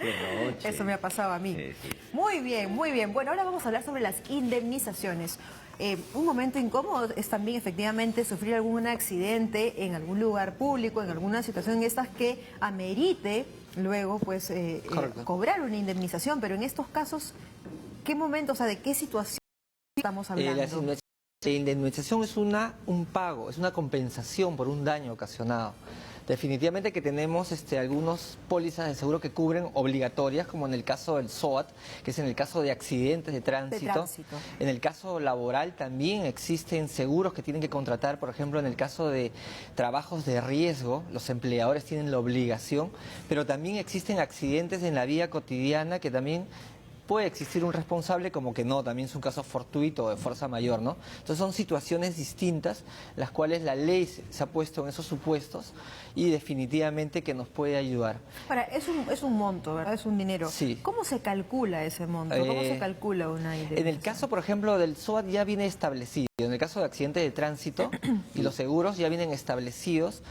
Qué roche. Eso me ha pasado a mí. Sí, sí. Muy bien, muy bien. Bueno, ahora vamos a hablar sobre las indemnizaciones. Un momento incómodo es también efectivamente sufrir algún accidente en algún lugar público, en alguna situación en estas que amerite luego pues cobrar una indemnización, pero en estos casos, ¿qué momento, o sea, de qué situación estamos hablando? La indemnización es un pago, es una compensación por un daño ocasionado. Definitivamente que tenemos algunos pólizas de seguro que cubren obligatorias, como en el caso del SOAT, que es en el caso de accidentes de tránsito. En el caso laboral también existen seguros que tienen que contratar, por ejemplo, en el caso de trabajos de riesgo, los empleadores tienen la obligación, pero también existen accidentes en la vida cotidiana que también puede existir un responsable, como que no, también es un caso fortuito o de fuerza mayor, ¿no? Entonces son situaciones distintas, las cuales la ley se ha puesto en esos supuestos y definitivamente que nos puede ayudar. Ahora, es un monto, ¿verdad? Es un dinero. Sí. ¿Cómo se calcula ese monto? ¿Cómo se calcula una indemnización? En el caso, por ejemplo, del SOAT ya viene establecido. En el caso de accidentes de tránsito y los seguros ya vienen establecidos.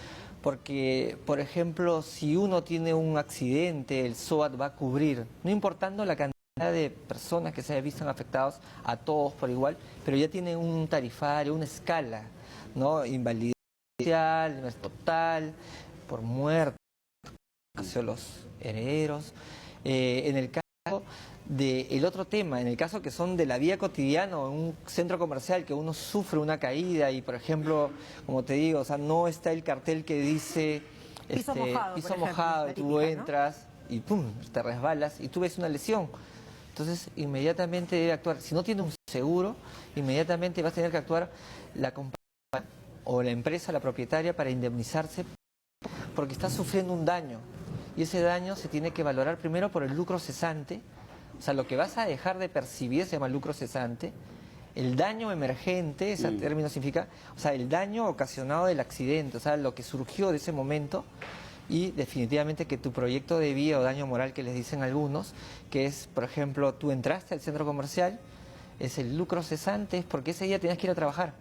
Porque, por ejemplo, si uno tiene un accidente, el SOAT va a cubrir, no importando la cantidad de personas que se hayan visto afectados, a todos por igual, pero ya tienen un tarifario, una escala, ¿no? Invalidez parcial, total, por muerte, hacia los herederos. En el caso del otro tema, en el caso que son de la vida cotidiana o en un centro comercial que uno sufre una caída y, por ejemplo, como te digo, o sea, no está el cartel que dice piso mojado, y tú entras, ¿no? Y pum, te resbalas y tú ves una lesión. Entonces, inmediatamente debe actuar. Si no tiene un seguro, inmediatamente vas a tener que actuar la compañía o la empresa, la propietaria, para indemnizarse porque está sufriendo un daño. Y ese daño se tiene que valorar primero por el lucro cesante. O sea, lo que vas a dejar de percibir se llama lucro cesante. El daño emergente, ese término significa, o sea, el daño ocasionado del accidente, o sea, lo que surgió de ese momento. Y definitivamente que tu proyecto de vida o daño moral que les dicen algunos, que es, por ejemplo, tú entraste al centro comercial, es el lucro cesante, es porque ese día tenías que ir a trabajar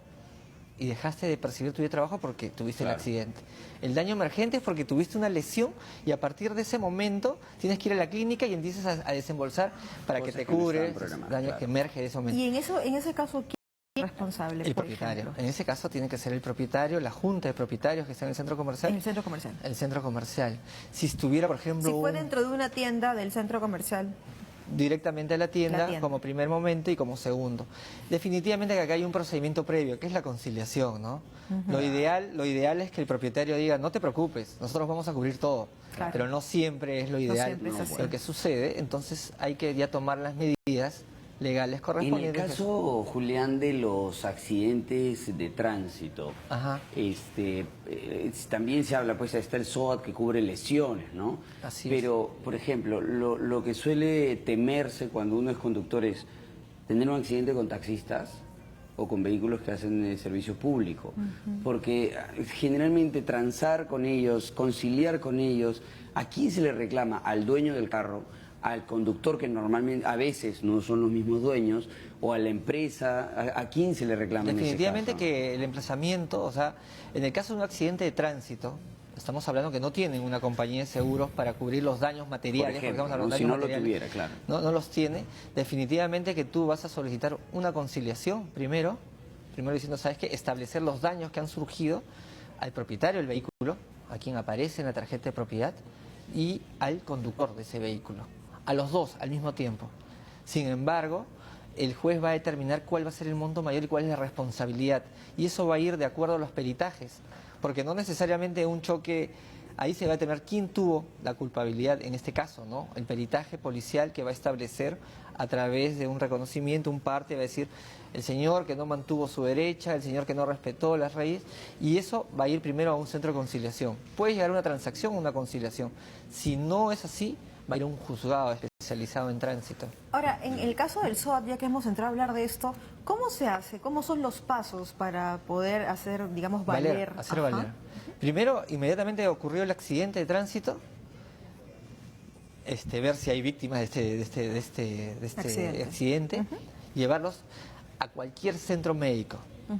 y dejaste de percibir tu día de trabajo porque tuviste el accidente. El daño emergente es porque tuviste una lesión y a partir de ese momento tienes que ir a la clínica y empiezas a desembolsar para que te cubres daños que emerge de ese momento. Y en ese caso, ¿quién es responsable? El propietario. En ese caso tiene que ser el propietario, la junta de propietarios que está en el centro comercial. En el centro comercial. El centro comercial. Si estuviera, por ejemplo... Si fue dentro de una tienda del centro comercial. Directamente a la tienda como primer momento y como segundo. Definitivamente que acá hay un procedimiento previo, que es la conciliación, ¿no? Lo ideal es que el propietario diga, no te preocupes, nosotros vamos a cubrir todo. Claro. Pero no siempre es lo ideal. Lo que sucede, entonces hay que ya tomar las medidas legales correspondientes. En el caso, Julián, de los accidentes de tránsito, también se habla, pues está el SOAT que cubre lesiones, ¿no? Así Pero, por ejemplo, lo que suele temerse cuando uno es conductor es tener un accidente con taxistas o con vehículos que hacen servicio público, porque generalmente transar con ellos, conciliar con ellos, ¿a quién se le reclama? Al dueño del carro, al conductor, que normalmente a veces no son los mismos dueños, o a la empresa, ¿a quién se le reclama? Definitivamente en ese caso? Que el emplazamiento, o sea, en el caso de un accidente de tránsito, estamos hablando que no tienen una compañía de seguros para cubrir los daños materiales, por ejemplo, porque si no lo tuviera, claro. No los tiene, definitivamente que tú vas a solicitar una conciliación primero diciendo, ¿sabes qué? Establecer los daños que han surgido al propietario del vehículo, a quien aparece en la tarjeta de propiedad, y al conductor de ese vehículo. A los dos al mismo tiempo. Sin embargo, el juez va a determinar cuál va a ser el monto mayor y cuál es la responsabilidad. Y eso va a ir de acuerdo a los peritajes, porque no necesariamente un choque, ahí se va a determinar quién tuvo la culpabilidad en este caso, ¿no? El peritaje policial que va a establecer a través de un reconocimiento, un parte va a decir el señor que no mantuvo su derecha, el señor que no respetó las leyes, y eso va a ir primero a un centro de conciliación. Puede llegar a una transacción o una conciliación. Si no es así, va a ir a un juzgado especializado en tránsito. Ahora, en el caso del SOAT, ya que hemos entrado a hablar de esto, ¿cómo se hace? ¿Cómo son los pasos para poder hacer, digamos, valer? Hacer valer. Primero, inmediatamente ocurrió el accidente de tránsito, ver si hay víctimas de este accidente, llevarlos a cualquier centro médico.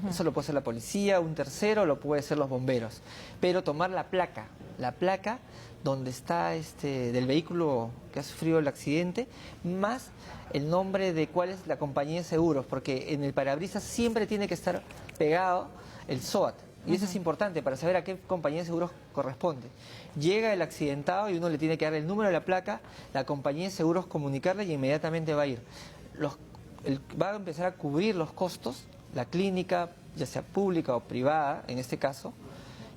Eso lo puede hacer la policía, un tercero, lo puede hacer los bomberos. Pero tomar la placa la placa donde está del vehículo que ha sufrido el accidente, más el nombre de cuál es la compañía de seguros, porque en el parabrisas siempre tiene que estar pegado el SOAT. Y eso es importante para saber a qué compañía de seguros corresponde. Llega el accidentado y uno le tiene que dar el número de la placa, la compañía de seguros comunicarle y inmediatamente va a ir. Va a empezar a cubrir los costos, la clínica, ya sea pública o privada en este caso,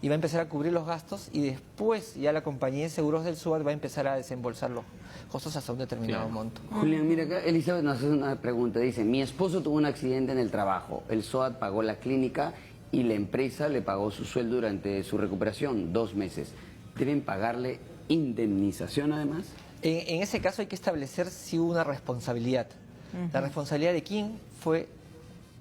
y va a empezar a cubrir los gastos y después ya la compañía de seguros del SOAT va a empezar a desembolsar los costos hasta un determinado monto. Julián, mira acá, Elizabeth nos hace una pregunta, dice, mi esposo tuvo un accidente en el trabajo, el SOAT pagó la clínica y la empresa le pagó su sueldo durante su recuperación, 2 meses. ¿Deben pagarle indemnización además? En ese caso hay que establecer si hubo una responsabilidad. La responsabilidad de quién fue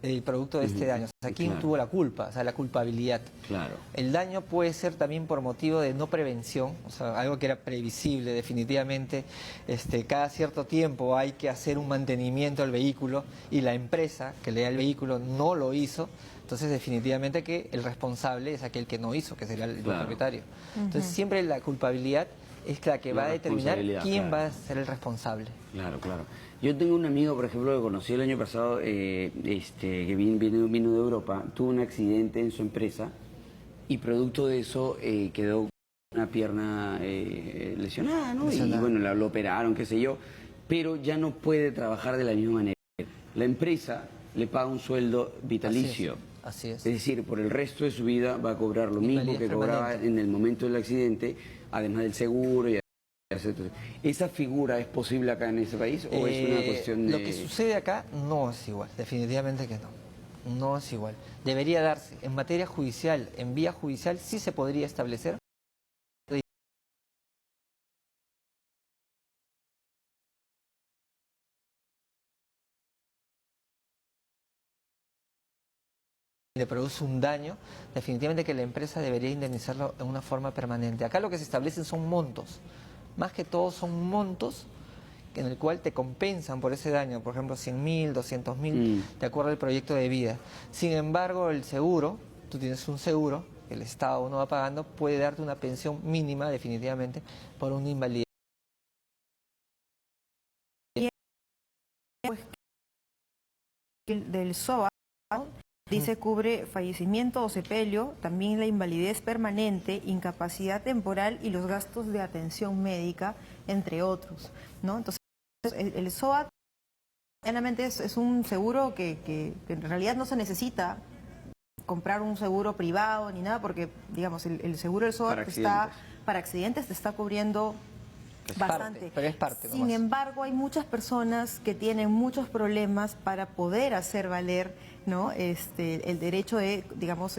el producto de este daño, o sea, quién tuvo la culpa, o sea, la culpabilidad. Claro. El daño puede ser también por motivo de no prevención, o sea, algo que era previsible definitivamente. Cada cierto tiempo hay que hacer un mantenimiento al vehículo y la empresa que le da el vehículo no lo hizo. Entonces, definitivamente que el responsable es aquel que no hizo, que sería el propietario. Entonces, siempre la culpabilidad es la que va a determinar quién va a ser el responsable. Claro, claro. Yo tengo un amigo, por ejemplo, que conocí el año pasado, que vino de Europa, tuvo un accidente en su empresa y producto de eso quedó una pierna lesionada, ¿no? Y bueno, lo operaron, qué sé yo, pero ya no puede trabajar de la misma manera. La empresa le paga un sueldo vitalicio. Así es. Es decir, por el resto de su vida va a cobrar lo mismo que cobraba en el momento del accidente, además del seguro y ¿esa figura es posible acá en ese país o es una cuestión de...? Lo que sucede acá no es igual, definitivamente que no. No es igual. Debería darse. En materia judicial, en vía judicial, sí se podría establecer. Le produce un daño, definitivamente que la empresa debería indemnizarlo en una forma permanente. Acá lo que se establecen son montos. Más que todo son montos en el cual te compensan por ese daño, por ejemplo 100.000, 200.000, de acuerdo al proyecto de vida. Sin embargo, el seguro, tú tienes un seguro, el Estado no va pagando, puede darte una pensión mínima definitivamente por una invalidez. Pues, del SOA dice cubre fallecimiento o sepelio, también la invalidez permanente, incapacidad temporal y los gastos de atención médica, entre otros, ¿no? Entonces, el SOAT realmente es un seguro que en realidad no se necesita comprar un seguro privado ni nada, porque, digamos, el seguro del SOAT para accidentes te está cubriendo bastante. Pero es parte. Sin embargo, hay muchas personas que tienen muchos problemas para poder hacer valer, ¿no? el derecho de, digamos,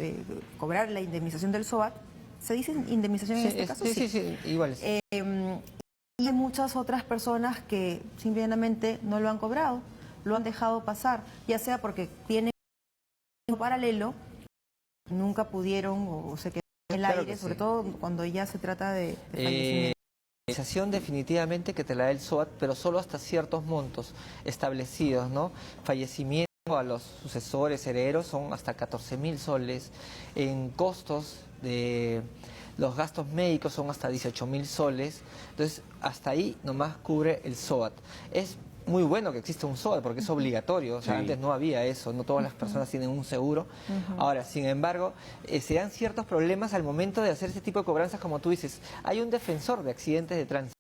cobrar la indemnización del SOAT. ¿Se dice indemnización en este caso? Sí, igual. Y hay muchas otras personas que simplemente no lo han cobrado, lo han dejado pasar, ya sea porque tienen un paralelo, nunca pudieron o se quedaron en el aire, sobre todo cuando ya se trata de fallecimiento. La indemnización definitivamente que te la da el SOAT, pero solo hasta ciertos montos establecidos, ¿no? Fallecimiento a los sucesores, herederos, son hasta 14.000 soles. En costos de los gastos médicos son hasta 18.000 soles. Entonces, hasta ahí nomás cubre el SOAT. Es muy bueno que exista un SOAT porque es obligatorio, o sea, antes no había eso, no todas las personas tienen un seguro. Ahora, sin embargo, se dan ciertos problemas al momento de hacer ese tipo de cobranzas, como tú dices. Hay un defensor de accidentes de tránsito,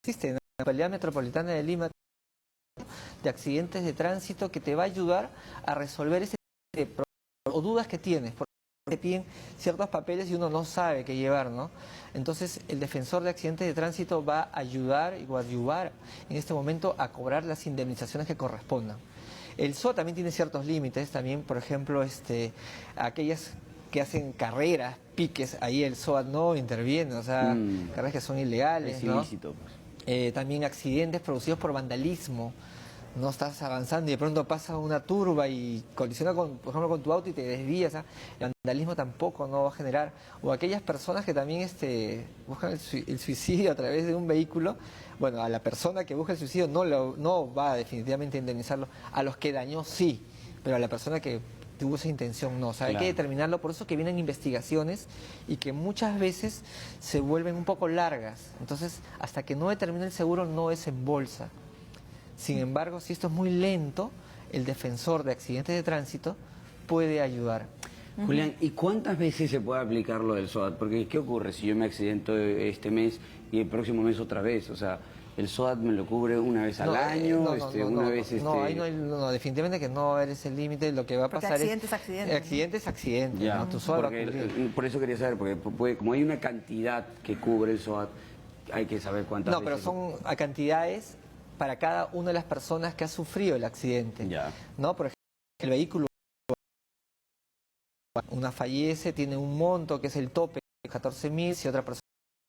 existe en la Municipalidad Metropolitana de Lima, de accidentes de tránsito, que te va a ayudar a resolver ese tipo de problemas o dudas que tienes, porque te piden ciertos papeles y uno no sabe qué llevar, ¿no? Entonces, el defensor de accidentes de tránsito va a ayudar y ayudar en este momento a cobrar las indemnizaciones que correspondan. El SOAT también tiene ciertos límites, también, por ejemplo, aquellas que hacen carreras, piques, ahí el SOAT no interviene, o sea, carreras que son ilegales, es ¿no? ilícito. También accidentes producidos por vandalismo. No estás avanzando y de pronto pasa una turba y colisiona, por ejemplo, con tu auto y te desvías. El vandalismo tampoco no va a generar. O aquellas personas que también buscan el suicidio a través de un vehículo. Bueno, a la persona que busca el suicidio no va definitivamente a indemnizarlo. A los que dañó sí, pero a la persona que tuvo esa intención, no, o sea, hay Claro. que determinarlo, por eso que vienen investigaciones y que muchas veces se vuelven un poco largas, entonces hasta que no determine el seguro no es en bolsa. Sin embargo, si esto es muy lento, el defensor de accidentes de tránsito puede ayudar. Julián, ¿y cuántas veces se puede aplicar lo del SOAT? Porque ¿qué ocurre si yo me accidento este mes y el próximo mes otra vez? O sea, ¿el SOAT me lo cubre una vez al año? Una vez ahí definitivamente que no eres el límite, lo que va a Porque pasar accidente es accidente, ¿no? accidente es accidente, Ya, ¿no? Tu SOAT va a porque, cubrir. por eso quería saber, porque como hay una cantidad que cubre el SOAT, hay que saber cuántas No, pero veces. son a cantidades para cada una de las personas que ha sufrido el accidente. Ya. ¿No? Por ejemplo, el vehículo, una fallece, tiene un monto que es el tope, 14.000, si otra persona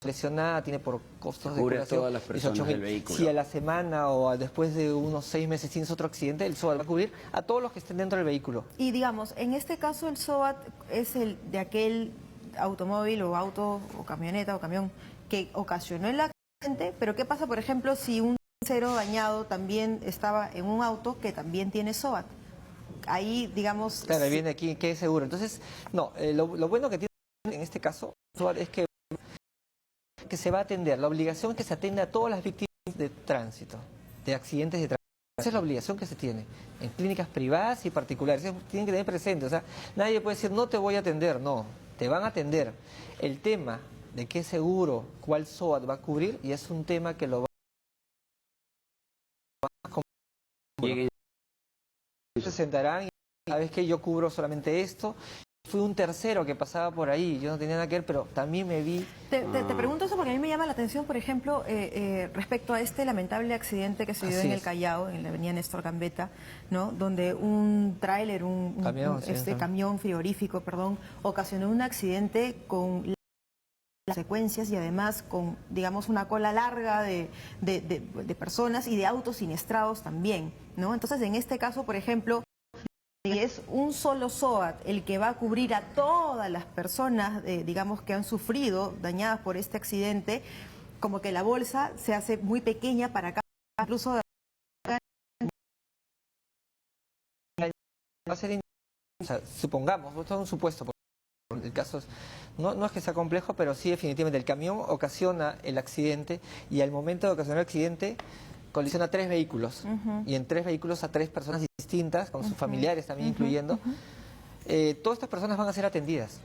lesionada tiene por costos de Cubre a curación todas las personas 18.000. del vehículo. Si a la semana o después de unos 6 meses tienes otro accidente, el SOAT va a cubrir a todos los que estén dentro del vehículo. Y digamos, en este caso el SOAT es el de aquel automóvil o auto o camioneta o camión que ocasionó el accidente, pero ¿qué pasa, por ejemplo, si un tercero dañado también estaba en un auto que también tiene SOAT? Ahí, digamos... Claro, ahí viene aquí, ¿qué es seguro? Entonces, no, lo bueno que tiene en este caso SOAT es que se va a atender, la obligación es que se atienda a todas las víctimas de tránsito, de accidentes de tránsito. Esa es la obligación que se tiene en clínicas privadas y particulares. Eso tienen que tener presente. O sea, nadie puede decir, no te voy a atender. No, te van a atender. El tema de qué seguro, cuál SOAT va a cubrir, y es un tema que lo va a... Lleguen- Se sentarán y sabes que yo cubro solamente esto. Fui un tercero que pasaba por ahí, yo no tenía nada que ver, pero también me vi... Te pregunto eso porque a mí me llama la atención, por ejemplo, respecto a este lamentable accidente que se dio Así en el es. Callao, en la avenida Néstor Gambetta, ¿no? Donde un tráiler, Camión, sí, sí. camión frigorífico, perdón, ocasionó un accidente con las secuencias y además con, digamos, una cola larga de personas y de autos siniestrados también, ¿no? Entonces, en este caso, por ejemplo, si es un solo SOAT el que va a cubrir a todas las personas, digamos, que han sufrido, dañadas por este accidente, como que la bolsa se hace muy pequeña para cada, incluso... Va a ser o sea, supongamos, esto es un supuesto, porque el caso es, no es que sea complejo, pero sí definitivamente el camión ocasiona el accidente y al momento de ocasionar el accidente colisiona 3 vehículos y en 3 vehículos a 3 personas distintas, con sus familiares también incluyendo. Todas estas personas van a ser atendidas,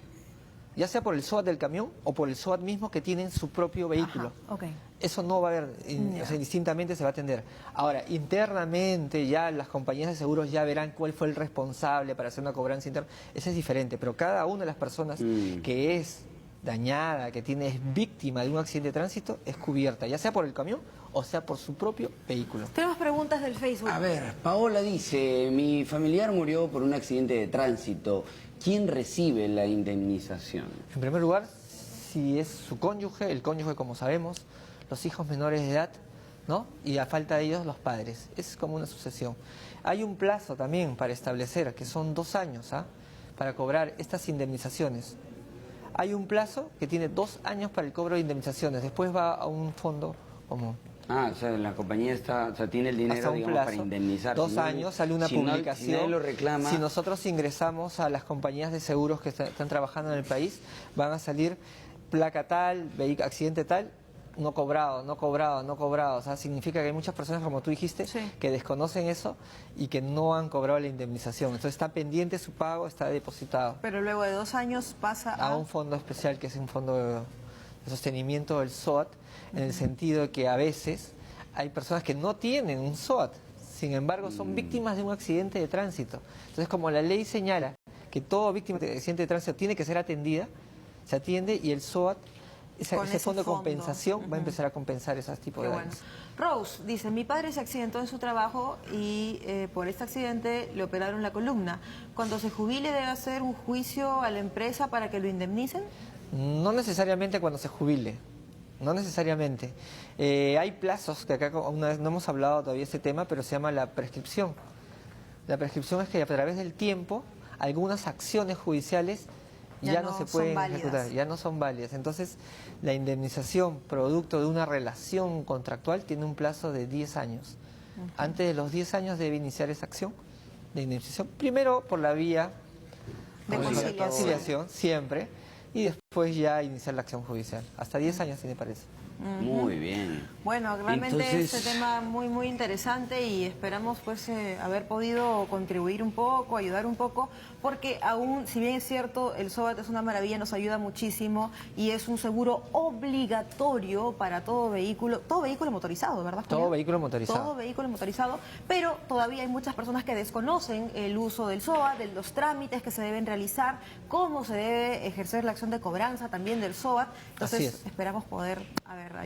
ya sea por el SOAT del camión o por el SOAT mismo que tienen su propio vehículo. Ajá, ok. Eso no va a haber, o sea, distintamente se va a atender. Ahora, internamente ya las compañías de seguros ya verán cuál fue el responsable para hacer una cobranza interna. Eso es diferente, pero cada una de las personas que es dañada, que es víctima de un accidente de tránsito, es cubierta, ya sea por el camión o sea por su propio vehículo. Tenemos preguntas del Facebook. A ver, Paola dice, mi familiar murió por un accidente de tránsito. ¿Quién recibe la indemnización? En primer lugar, si es su cónyuge, el cónyuge, como sabemos, los hijos menores de edad, ¿no? Y a falta de ellos, los padres. Es como una sucesión. Hay un plazo también para establecer, que son 2 años, ¿ah? Para cobrar estas indemnizaciones. Hay un plazo que tiene 2 años para el cobro de indemnizaciones. Después va a un fondo común. Ah, o sea, la compañía tiene el dinero, Hasta un digamos, plazo, para indemnizar. 2 Si no- años, sale una si no- publicación. si nadie lo reclama. Si nosotros ingresamos a las compañías de seguros que están trabajando en el país, van a salir placa tal, accidente tal, no cobrado, no cobrado, no cobrado. O sea, significa que hay muchas personas, como tú dijiste, Sí. que desconocen eso y que no han cobrado la indemnización. Entonces está pendiente su pago, está depositado Pero luego de 2 años pasa a un fondo especial que es un fondo de sostenimiento del SOAT, en el sentido de que a veces hay personas que no tienen un SOAT, sin embargo son víctimas de un accidente de tránsito. Entonces, como la ley señala que toda víctima de accidente de tránsito tiene que ser atendida, se atiende y el SOAT, Con ese ese fondo de fondo. compensación va a empezar a compensar esos tipos Qué de bueno. daños. Rose dice, mi padre se accidentó en su trabajo y por este accidente le operaron la columna. Cuando se jubile debe hacer un juicio a la empresa para que lo indemnicen. No necesariamente cuando se jubile, no necesariamente. Hay plazos, que acá una vez no hemos hablado todavía de este tema, pero se llama la prescripción. La prescripción es que a través del tiempo algunas acciones judiciales ya no se son pueden válidas. ejecutar, ya no son válidas. Entonces, la indemnización producto de una relación contractual tiene un plazo de 10 años. Antes de los 10 años debe iniciar esa acción de indemnización. Primero por la vía De conciliación, siempre, y después ya iniciar la acción judicial. Hasta 10 años, si me parece. Muy bien. Bueno, realmente Entonces, este tema muy interesante y esperamos pues haber podido contribuir un poco, ayudar un poco, porque aún, si bien es cierto, el SOAT es una maravilla, nos ayuda muchísimo y es un seguro obligatorio para todo vehículo motorizado, ¿verdad, Julio? Todo vehículo motorizado. Todo vehículo motorizado, pero todavía hay muchas personas que desconocen el uso del SOAT, de los trámites que se deben realizar, cómo se debe ejercer la acción de cobranza también del SOAT. Entonces, esperamos poder haber